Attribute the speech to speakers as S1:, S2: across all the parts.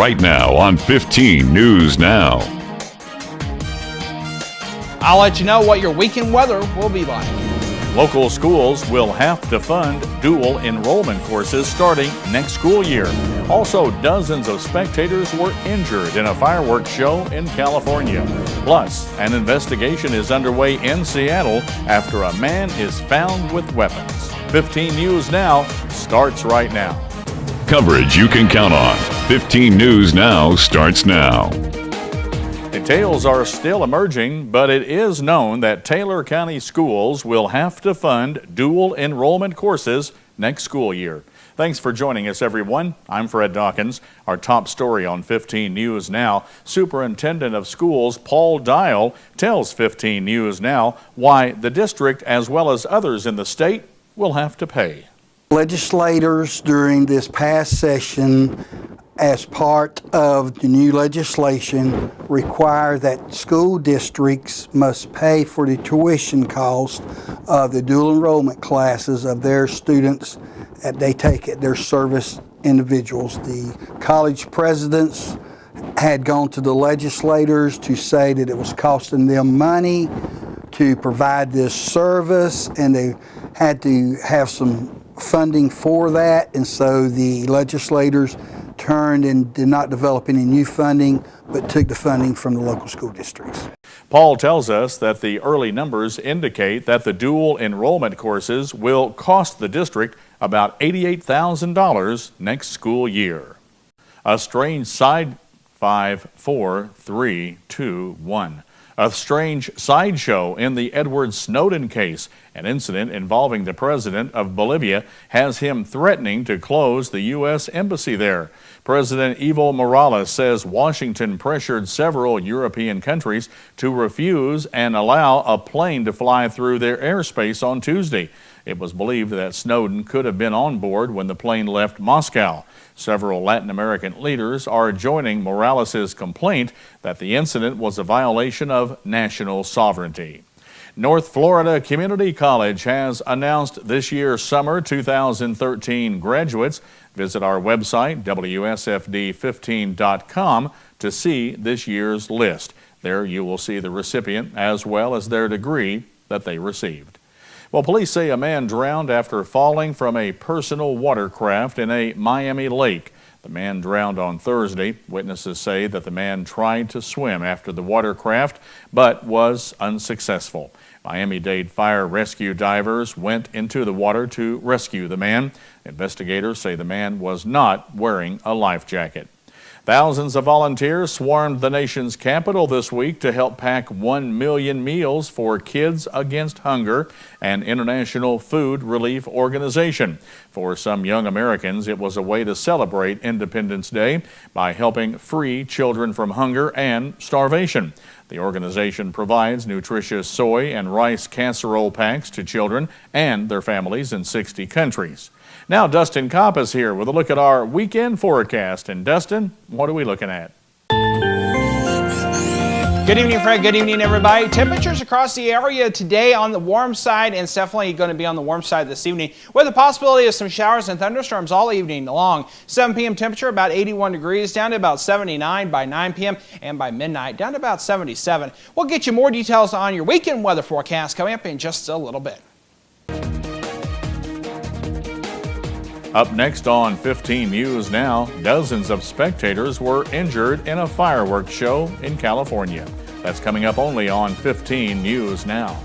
S1: right now on 15 News Now.
S2: I'll let you know what your weekend weather will be like.
S3: Local schools will have to fund dual enrollment courses starting next school year. Also, dozens of spectators were injured in a fireworks show in California. Plus, an investigation is underway in Seattle after a man is found with weapons. 15 News Now starts right now.
S1: Coverage you can count on. 15 News Now starts now.
S3: Details are still emerging, but it is known that Taylor County schools will have to fund dual enrollment courses next school year. Thanks for joining us, everyone. I'm Fred Dawkins. Our top story on 15 News Now, Superintendent of Schools Paul Dial tells 15 News Now why the district, as well as others in the state, will have to pay.
S4: Legislators during this past session, as part of the new legislation, require that school districts must pay for the tuition cost of the dual enrollment classes of their students that they take at their service individuals. The college presidents had gone to the legislators to say that it was costing them money to provide this service, and they had to have some funding for that, and so the legislators turned and did not develop any new funding, but took the funding from the local school districts.
S3: Paul tells us that the early numbers indicate that the dual enrollment courses will cost the district about $88,000 next school year. A strange side 5, 4, 3, 2, 1. A strange sideshow in the Edward Snowden case. An incident involving the president of Bolivia has him threatening to close the U.S. embassy there. President Evo Morales says Washington pressured several European countries to refuse and allow a plane to fly through their airspace on Tuesday. It was believed that Snowden could have been on board when the plane left Moscow. Several Latin American leaders are joining Morales' complaint that the incident was a violation of national sovereignty. North Florida Community College has announced this year's summer 2013 graduates. Visit our website, WSFD15.com, to see this year's list. There you will see the recipient as well as their degree that they received. Well, police say a man drowned after falling from a personal watercraft in a Miami lake. The man drowned on Thursday. Witnesses say that the man tried to swim after the watercraft, but was unsuccessful. Miami-Dade fire rescue divers went into the water to rescue the man. Investigators say the man was not wearing a life jacket. Thousands of volunteers swarmed the nation's capital this week to help pack 1 million meals for Kids Against Hunger, an international food relief organization. For some young Americans, it was a way to celebrate Independence Day by helping free children from hunger and starvation. The organization provides nutritious soy and rice casserole packs to children and their families in 60 countries. Now, Dustin Kopp is here with a look at our weekend forecast. And Dustin, what are we looking at?
S2: Good evening, Fred. Good evening, everybody. Temperatures across the area today on the warm side, and it's definitely going to be on the warm side this evening, with the possibility of some showers and thunderstorms all evening long. 7 p.m. temperature about 81 degrees, down to about 79 by 9 p.m. and by midnight down to about 77. We'll get you more details on your weekend weather forecast coming up in just a little bit.
S3: Up next on 15 News Now, dozens of spectators were injured in a fireworks show in California. That's coming up only on 15 News Now.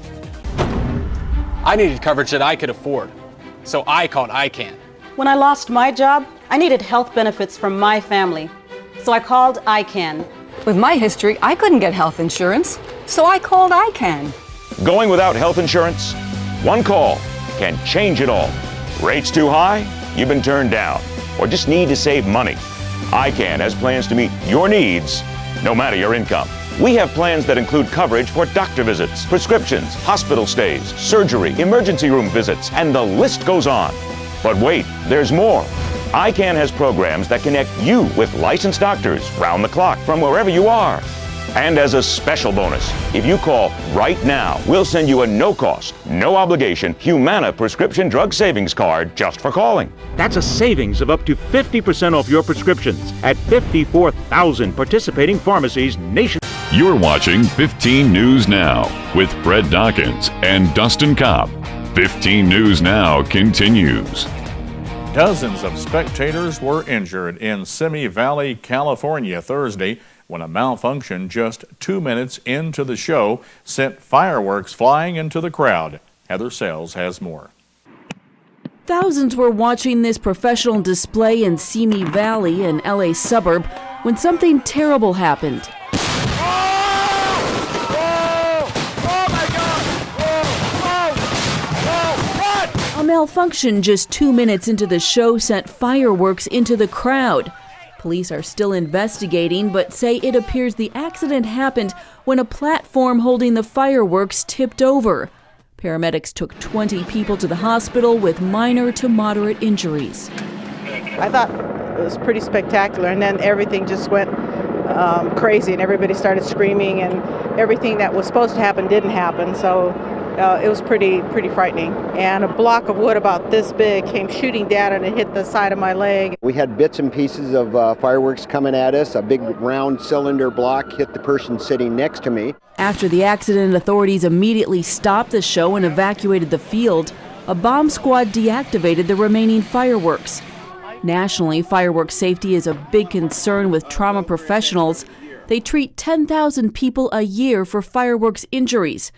S5: I needed coverage that I could afford, so I called ICANN.
S6: When I lost my job, I needed health benefits from my family, so I called ICANN.
S7: With my history, I couldn't get health insurance, so I called ICANN.
S8: Going without health insurance? One call can change it all. Rates too high? You've been turned down, or just need to save money. ICANN has plans to meet your needs, no matter your income. We have plans that include coverage for doctor visits, prescriptions, hospital stays, surgery, emergency room visits, and the list goes on. But wait, there's more. ICANN has programs that connect you with licensed doctors round the clock from wherever you are. And as a special bonus, if you call right now, we'll send you a no-cost, no-obligation Humana prescription drug savings card just for calling.
S9: That's a savings of up to 50% off your prescriptions at 54,000 participating pharmacies nationwide.
S1: You're watching 15 News Now with Fred Dawkins and Dustin Kopp. 15 News Now continues.
S3: Dozens of spectators were injured in Simi Valley, California Thursday when a malfunction just 2 minutes into the show sent fireworks flying into the crowd. Heather Sells has more.
S10: Thousands were watching this professional display in Simi Valley, an LA suburb, when something terrible happened. A malfunction just 2 minutes into the show sent fireworks into the crowd. Police are still investigating, but say it appears the accident happened when a platform holding the fireworks tipped over. Paramedics took 20 people to the hospital with minor to moderate injuries.
S11: I thought it was pretty spectacular, and then everything just went crazy, and everybody started screaming, and everything that was supposed to happen didn't happen, so it was pretty frightening. And a block of wood about this big came shooting down, and it hit the side of my leg.
S12: We had bits and pieces of fireworks coming at us. A big round cylinder block hit the person sitting next to me.
S10: After the accident, authorities immediately stopped the show and evacuated the field. A bomb squad deactivated the remaining fireworks. Nationally, fireworks safety is a big concern with trauma professionals. They treat 10,000 people a year for fireworks injuries.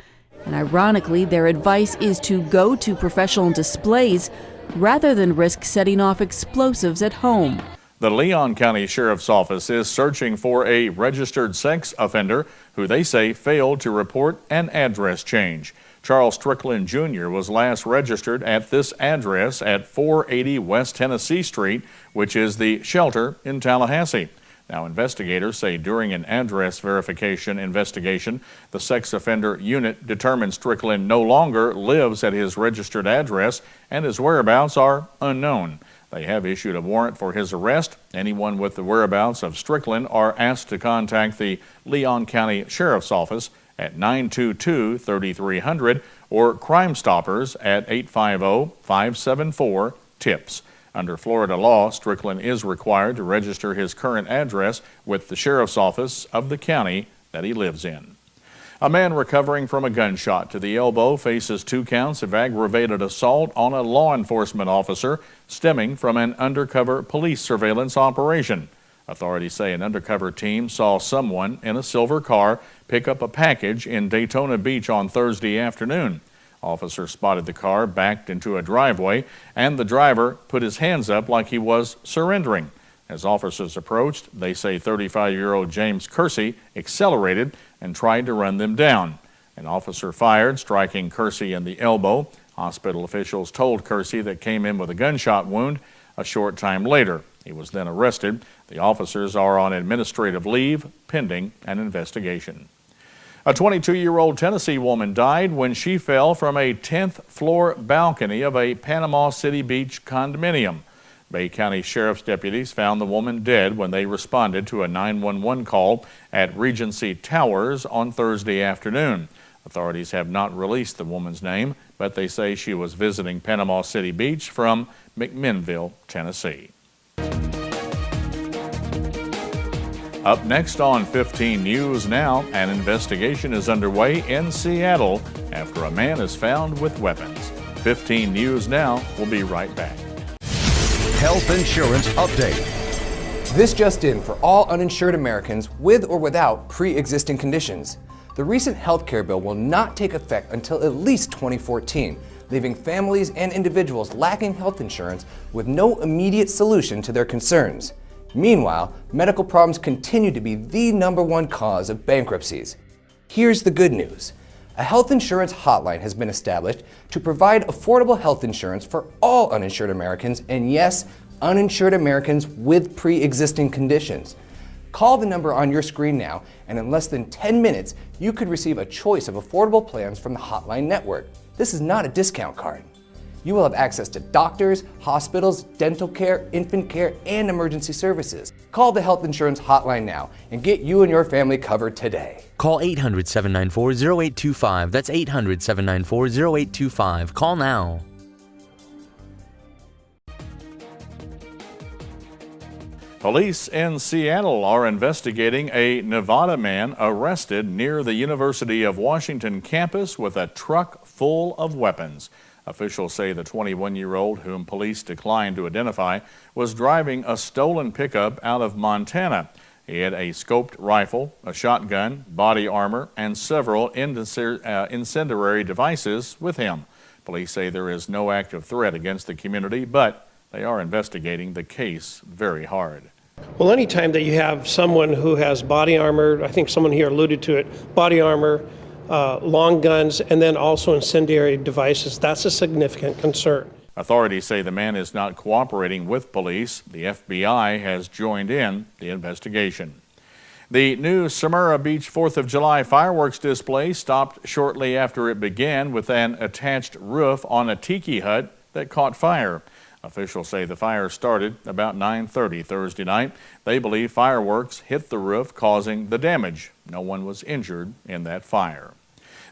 S10: And ironically, their advice is to go to professional displays rather than risk setting off explosives at home.
S3: The Leon County Sheriff's Office is searching for a registered sex offender who they say failed to report an address change. Charles Strickland Jr. was last registered at this address at 480 West Tennessee Street, which is the shelter in Tallahassee. Now, investigators say during an address verification investigation, the sex offender unit determined Strickland no longer lives at his registered address and his whereabouts are unknown. They have issued a warrant for his arrest. Anyone with the whereabouts of Strickland are asked to contact the Leon County Sheriff's Office at 922-3300 or Crime Stoppers at 850-574-TIPS. Under Florida law, Strickland is required to register his current address with the Sheriff's Office of the county that he lives in. A man recovering from a gunshot to the elbow faces 2 counts of aggravated assault on a law enforcement officer stemming from an undercover police surveillance operation. Authorities say an undercover team saw someone in a silver car pick up a package in Daytona Beach on Thursday afternoon. Officers spotted the car backed into a driveway, and the driver put his hands up like he was surrendering. As officers approached, they say 35-year-old James Kersey accelerated and tried to run them down. An officer fired, striking Kersey in the elbow. Hospital officials told Kersey that came in with a gunshot wound a short time later. He was then arrested. The officers are on administrative leave pending an investigation. A 22-year-old Tennessee woman died when she fell from a 10th floor balcony of a Panama City Beach condominium. Bay County Sheriff's deputies found the woman dead when they responded to a 911 call at Regency Towers on Thursday afternoon. Authorities have not released the woman's name, but they say she was visiting Panama City Beach from McMinnville, Tennessee. Up next on 15 News Now, an investigation is underway in Seattle after a man is found with weapons. 15 News Now will be right back.
S13: Health Insurance Update.
S14: This just in for all uninsured Americans with or without pre-existing conditions. The recent health care bill will not take effect until at least 2014, leaving families and individuals lacking health insurance with no immediate solution to their concerns. Meanwhile, medical problems continue to be the #1 cause of bankruptcies. Here's the good news. A health insurance hotline has been established to provide affordable health insurance for all uninsured Americans, and yes, uninsured Americans with pre-existing conditions. Call the number on your screen now, and in less than 10 minutes, you could receive a choice of affordable plans from the Hotline Network. This is not a discount card. You will have access to doctors, hospitals, dental care, infant care, and emergency services. Call the health insurance hotline now and get you and your family covered today.
S15: Call 800-794-0825. That's 800-794-0825. Call now.
S3: Police in Seattle are investigating a Nevada man arrested near the University of Washington campus with a truck full of weapons. Officials say the 21-year-old, whom police declined to identify, was driving a stolen pickup out of Montana. He had a scoped rifle, a shotgun, body armor, and several incendiary devices with him. Police say there is no active threat against the community, but they are investigating the case very hard.
S16: Well, anytime that you have someone who has body armor, I think someone here alluded to it, body armor, long guns, and then also incendiary devices, that's a significant concern.
S3: Authorities say the man is not cooperating with police. The FBI has joined in the investigation. The new Samara Beach 4th of July fireworks display stopped shortly after it began with an attached roof on a tiki hut that caught fire. Officials say the fire started about 9:30 Thursday night. They believe fireworks hit the roof, causing the damage. No one was injured in that fire.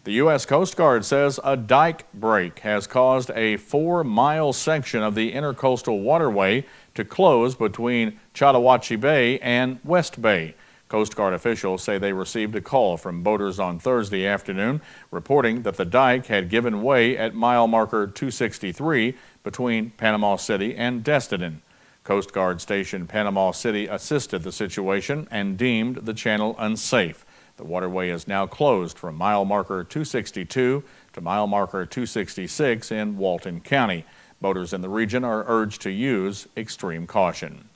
S3: The U.S. Coast Guard says a dike break has caused a 4-mile section of the Intercoastal Waterway to close between Chattahoochee Bay and West Bay. Coast Guard officials say they received a call from boaters on Thursday afternoon reporting that the dike had given way at mile marker 263 between Panama City and Destin. Coast Guard Station Panama City assisted the situation and deemed the channel unsafe. The waterway is now closed from mile marker 262 to mile marker 266 in Walton County. Boaters in the region are urged to use extreme caution.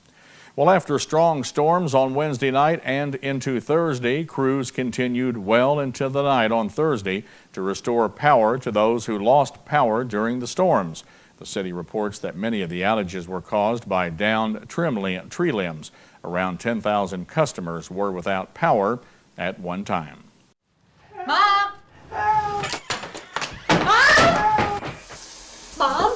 S3: Well, after strong storms on Wednesday night and into Thursday, crews continued well into the night on Thursday to restore power to those who lost power during the storms. The city reports that many of the outages were caused by downed tree limbs. Around 10,000 customers were without power at one time.
S17: Mom! Mom?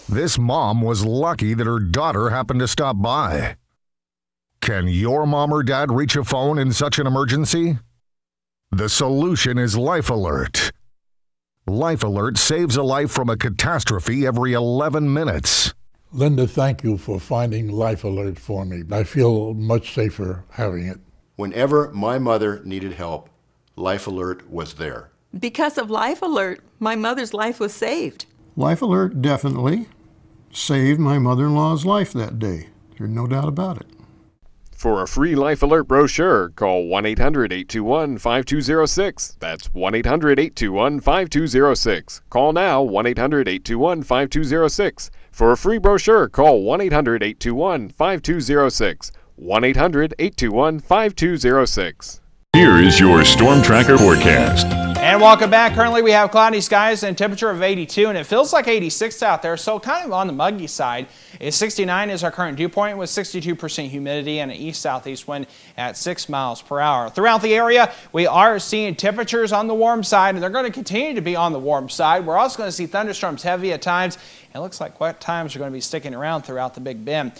S13: This mom was lucky that her daughter happened to stop by. Can your mom or dad reach a phone in such an emergency? The solution is Life Alert. Life Alert saves a life from a catastrophe every 11 minutes.
S18: Linda, thank you for finding Life Alert for me. I feel much safer having it.
S19: Whenever my mother needed help, Life Alert was there.
S20: Because of Life Alert, my mother's life was saved.
S21: Life Alert definitely saved my mother-in-law's life that day. There's no doubt about it.
S22: For a free Life Alert brochure, call 1-800-821-5206. That's 1-800-821-5206. Call now, 1-800-821-5206. For a free brochure, call 1-800-821-5206. 1-800-821-5206.
S1: Here is your Storm Tracker forecast.
S2: And welcome back. Currently we have cloudy skies and a temperature of 82, and it feels like 86 out there, so kind of on the muggy side. 69 is our current dew point with 62% humidity and an east-southeast wind at 6 miles per hour. Throughout the area, we are seeing temperatures on the warm side, and they're going to continue to be on the warm side. We're also going to see thunderstorms heavy at times, and it looks like wet times are going to be sticking around throughout the Big Bend.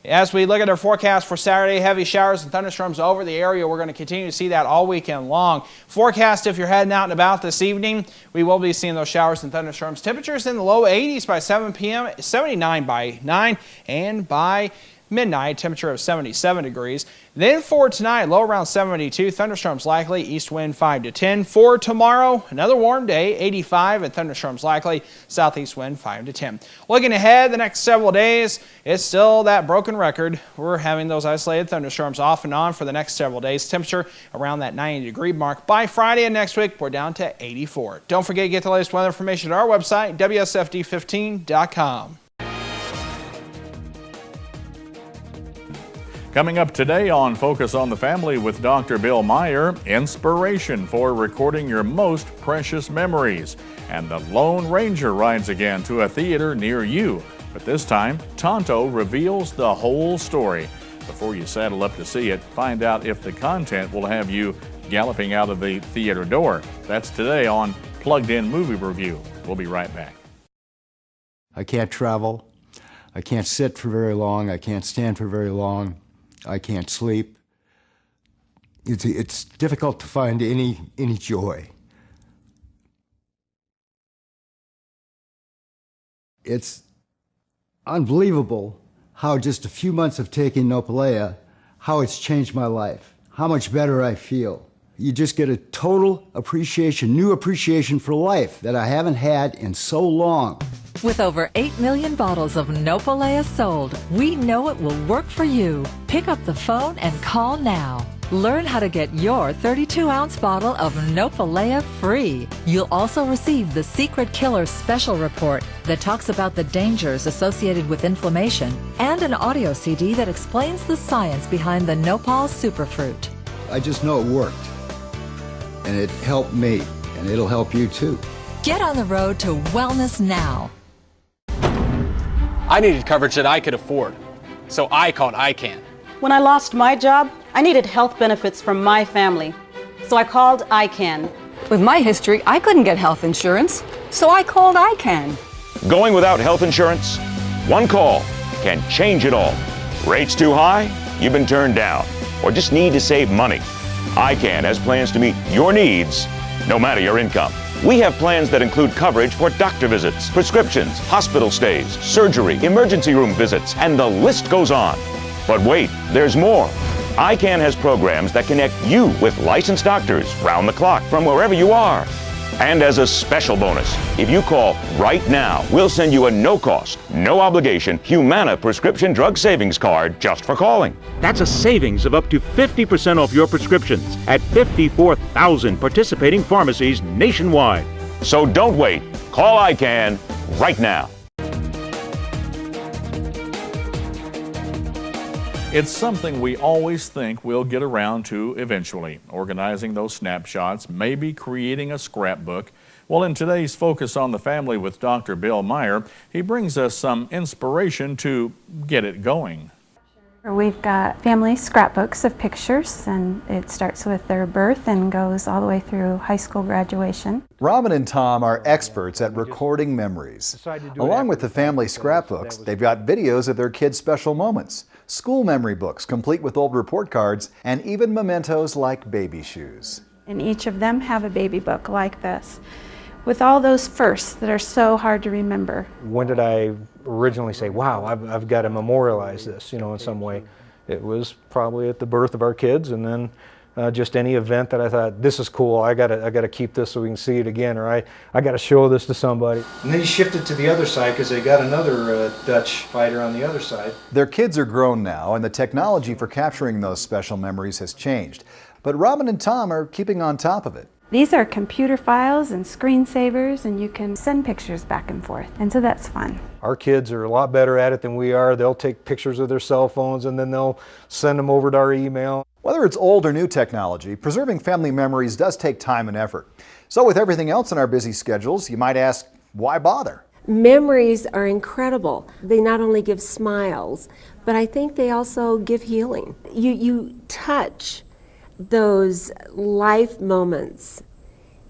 S2: As we look at our forecast for Saturday, heavy showers and thunderstorms over the area. We're going to continue to see that all weekend long. Forecast, if you're heading out and about this evening, we will be seeing those showers and thunderstorms. Temperatures in the low 80s by 7 p.m., 79 by 9, and by midnight, temperature of 77 degrees. Then for tonight, low around 72, thunderstorms likely, east wind 5 to 10. For tomorrow, another warm day, 85, and thunderstorms likely, southeast wind 5 to 10. Looking ahead the next several days, it's still that broken record. We're having those isolated thunderstorms off and on for the next several days. Temperature around that 90-degree mark. By Friday and next week, we're down to 84. Don't forget to get the latest weather information at our website, WSFD15.com.
S3: Coming up today on Focus on the Family with Dr. Bill Meyer, inspiration for recording your most precious memories. And the Lone Ranger rides again to a theater near you. But this time, Tonto reveals the whole story. Before you saddle up to see it, find out if the content will have you galloping out of the theater door. That's today on Plugged In Movie Review. We'll be right back.
S4: I can't travel. I can't sit for very long. I can't stand for very long. I can't sleep. It's difficult to find any joy. It's unbelievable how just a few months of taking Nopalea, how it's changed my life, how much better I feel. You just get a total appreciation, new appreciation for life that I haven't had in so long.
S15: With over 8 million bottles of Nopalea sold, we know it will work for you. Pick up the phone and call now. Learn how to get your 32-ounce bottle of Nopalea free. You'll also receive the Secret Killer Special Report that talks about the dangers associated with inflammation and an audio CD that explains the science behind the Nopal Superfruit.
S4: I just know it worked, and it helped me, and it'll help you too.
S15: Get on the road to wellness now.
S5: I needed coverage that I could afford, so I called ICANN.
S6: When I lost my job, I needed health benefits from my family. So I called ICANN.
S7: With my history, I couldn't get health insurance, so I called ICANN.
S8: Going without health insurance? One call can change it all. Rates too high? You've been turned down, or just need to save money. ICANN has plans to meet your needs, no matter your income. We have plans that include coverage for doctor visits, prescriptions, hospital stays, surgery, emergency room visits, and the list goes on. But wait, there's more. ICANN has programs that connect you with licensed doctors round the clock from wherever you are. And as a special bonus, if you call right now, we'll send you a no-cost, no-obligation Humana prescription drug savings card just for calling.
S9: That's a savings of up to 50% off your prescriptions at 54,000 participating pharmacies nationwide.
S8: So don't wait. Call ICANN right now.
S3: It's something we always think we'll get around to eventually, organizing those snapshots, maybe creating a scrapbook. Well, in today's Focus on the Family with Dr. Bill Meyer, he brings us some inspiration to get it going.
S23: We've got family scrapbooks of pictures, and it starts with their birth and goes all the way through high school graduation.
S24: Robin and Tom are experts at recording memories. Along with the family scrapbooks, they've got videos of their kids' special moments, school memory books complete with old report cards, and even mementos like baby shoes.
S23: And each of them have a baby book like this, with all those firsts that are so hard to remember.
S25: When did I originally say, wow, I've got to memorialize this, in some way? It was probably at the birth of our kids, and then just any event that I thought, this is cool, I gotta keep this so we can see it again, or I gotta show this to somebody. And then you shifted to the other side because they got another Dutch fighter on the other side.
S24: Their kids are grown now, and the technology for capturing those special memories has changed. But Robin and Tom are keeping on top of it.
S23: These are computer files and screensavers, and you can send pictures back and forth, and so that's fun.
S25: Our kids are a lot better at it than we are. They'll take pictures of their cell phones and then they'll send them over to our email.
S24: Whether it's old or new technology, preserving family memories does take time and effort. So with everything else in our busy schedules, you might ask, why bother?
S26: Memories are incredible. They not only give smiles, but I think they also give healing. You touch those life moments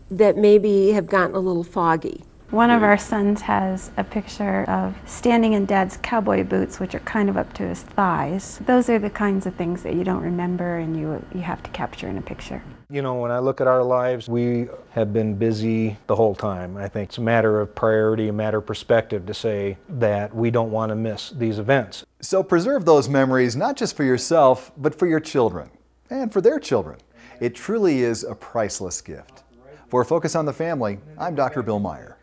S26: that maybe have gotten a little foggy.
S23: One of our sons has a picture of standing in Dad's cowboy boots, which are kind of up to his thighs. Those are the kinds of things that you don't remember and you have to capture in a picture.
S25: When I look at our lives, we have been busy the whole time. I think it's a matter of priority, a matter of perspective to say that we don't want to miss these events.
S24: So preserve those memories not just for yourself, but for your children and for their children. It truly is a priceless gift. For Focus on the Family, I'm Dr. Bill Meyer.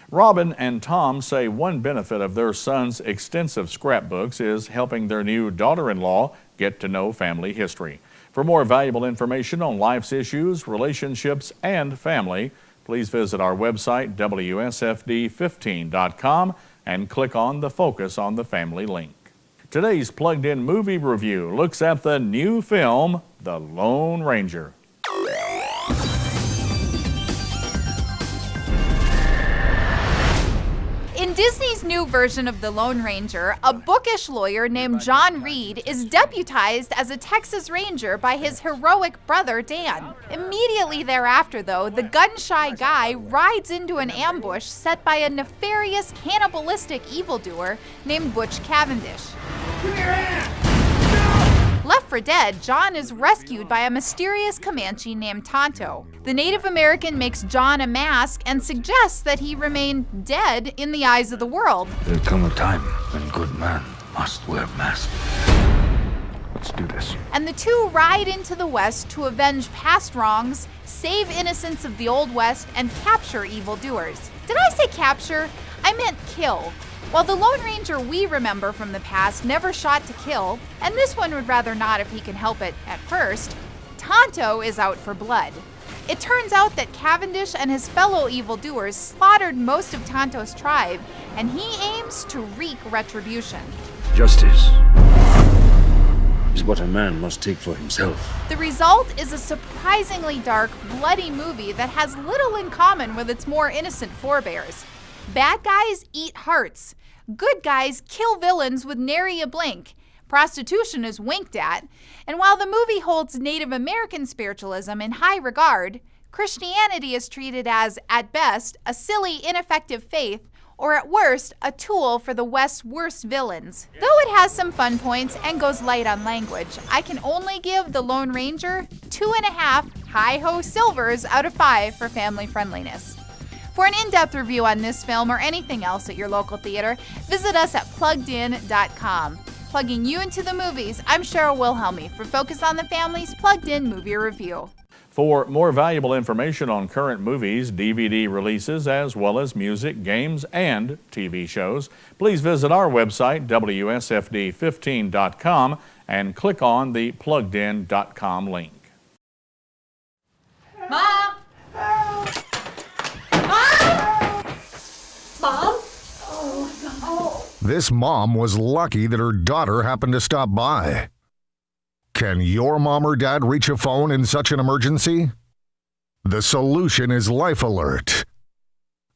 S3: Robin and Tom say one benefit of their son's extensive scrapbooks is helping their new daughter-in-law get to know family history. For more valuable information on life's issues, relationships, and family, please visit our website, WSFD15.com, and click on the Focus on the Family link. Today's Plugged In Movie Review looks at the new film, The Lone Ranger.
S10: In Disney's new version of The Lone Ranger, a bookish lawyer named John Reed is deputized as a Texas Ranger by his heroic brother Dan. Immediately thereafter, though, the gun-shy guy rides into an ambush set by a nefarious, cannibalistic evildoer named Butch Cavendish.
S11: Give me your hand!
S10: Left for dead, John is rescued by a mysterious Comanche named Tonto. The Native American makes John a mask and suggests that he remain dead in the eyes of the world.
S12: There'll come a time when good man must wear mask. Let's do this.
S10: And the two ride into the West to avenge past wrongs, save innocents of the Old West, and capture evildoers. Did I say capture? I meant kill. While the Lone Ranger we remember from the past never shot to kill, and this one would rather not if he can help it at first, Tonto is out for blood. It turns out that Cavendish and his fellow evildoers slaughtered most of Tonto's tribe, and he aims to wreak retribution.
S12: Justice is what a man must take for himself.
S10: The result is a surprisingly dark, bloody movie that has little in common with its more innocent forebears. Bad guys eat hearts. Good guys kill villains with nary a blink. Prostitution is winked at. And while the movie holds Native American spiritualism in high regard, Christianity is treated as, at best, a silly, ineffective faith, or at worst, a tool for the West's worst villains. Though it has some fun points and goes light on language, I can only give The Lone Ranger 2.5 hi-ho silvers out of 5 for family friendliness. For an in-depth review on this film or anything else at your local theater, visit us at PluggedIn.com. Plugging you into the movies, I'm Cheryl Wilhelmy for Focus on the Family's Plugged In Movie Review.
S3: For more valuable information on current movies, DVD releases, as well as music, games, and TV shows, please visit our website, WSFD15.com, and click on the PluggedIn.com link.
S10: Mom!
S11: Mom?
S13: This mom was lucky that her daughter happened to stop by. Can your mom or dad reach a phone in such an emergency? The solution is Life Alert.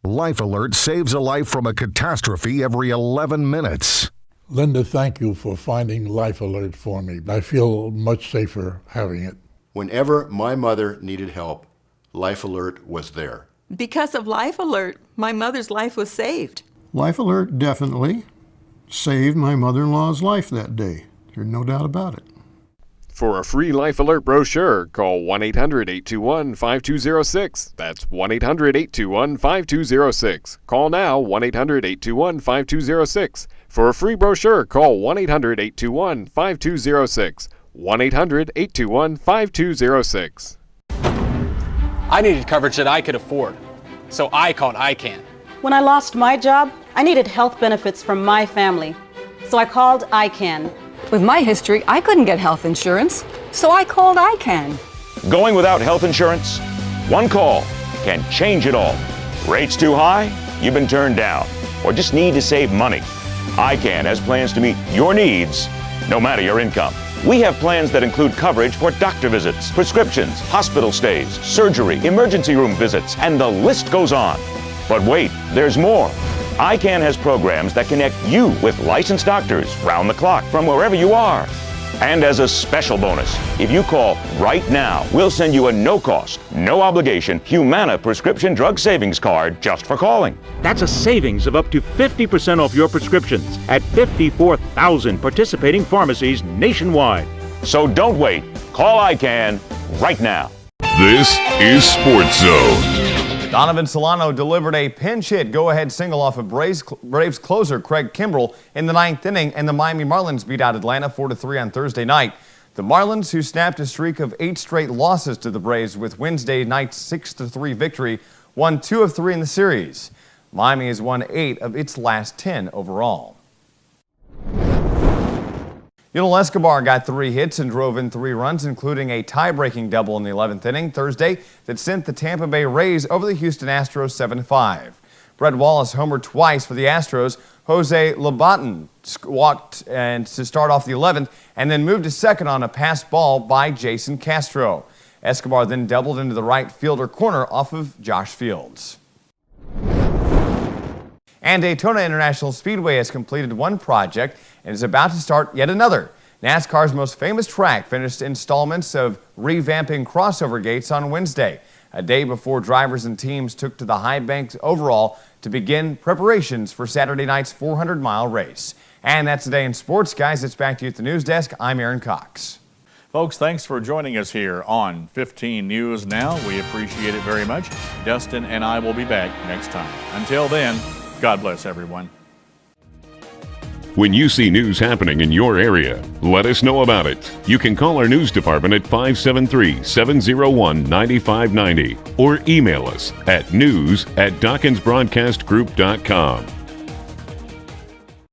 S13: Life Alert saves a life from a catastrophe every 11 minutes.
S18: Linda, thank you for finding Life Alert for me. I feel much safer having it.
S19: Whenever my mother needed help, Life Alert was there.
S20: Because of Life Alert, my mother's life was saved.
S21: Life Alert definitely saved my mother-in-law's life that day. There's no doubt about it.
S22: For a free Life Alert brochure, call 1-800-821-5206. That's 1-800-821-5206. Call now, 1-800-821-5206. For a free brochure, call 1-800-821-5206. 1-800-821-5206.
S5: I needed coverage that I could afford, so I called ICANN.
S6: When I lost my job, I needed health benefits from my family, so I called ICANN.
S7: With my history, I couldn't get health insurance, so I called ICANN.
S8: Going without health insurance? One call can change it all. Rates too high? You've been turned down, or just need to save money. ICANN has plans to meet your needs, no matter your income. We have plans that include coverage for doctor visits, prescriptions, hospital stays, surgery, emergency room visits, and the list goes on. But wait, there's more. ICANN has programs that connect you with licensed doctors round the clock from wherever you are. And as a special bonus, if you call right now, we'll send you a no-cost, no-obligation Humana prescription drug savings card just for calling.
S9: That's a savings of up to 50% off your prescriptions at 54,000 participating pharmacies nationwide.
S8: So don't wait. Call ICANN right now.
S1: This is Sports Zone.
S14: Donovan Solano delivered a pinch hit go-ahead single off of Braves closer Craig Kimbrell in the 9th inning, and the Miami Marlins beat out Atlanta 4-3 on Thursday night. The Marlins, who snapped a streak of 8 straight losses to the Braves with Wednesday night's 6-3 victory, won 2 of 3 in the series. Miami has won 8 of its last 10 overall. Yulel Escobar got 3 hits and drove in 3 runs, including a tie-breaking double in the 11th inning Thursday that sent the Tampa Bay Rays over the Houston Astros 7-5. Brett Wallace homered twice for the Astros. Jose Lobaton walked to start off the 11th and then moved to second on a pass ball by Jason Castro. Escobar then doubled into the right fielder corner off of Josh Fields. And Daytona International Speedway has completed one project and is about to start yet another. NASCAR's most famous track finished installments of revamping crossover gates on Wednesday, a day before drivers and teams took to the high banks overall to begin preparations for Saturday night's 400-mile race. And that's the day in sports, guys. It's back to you at the news desk. I'm Aaron Cox.
S3: Folks, thanks for joining us here on 15 News Now. We appreciate it very much. Dustin and I will be back next time. Until then, God bless everyone.
S1: When you see news happening in your area, let us know about it. You can call our news department at 573-701-9590 or email us at news@DawkinsBroadcastGroup.com.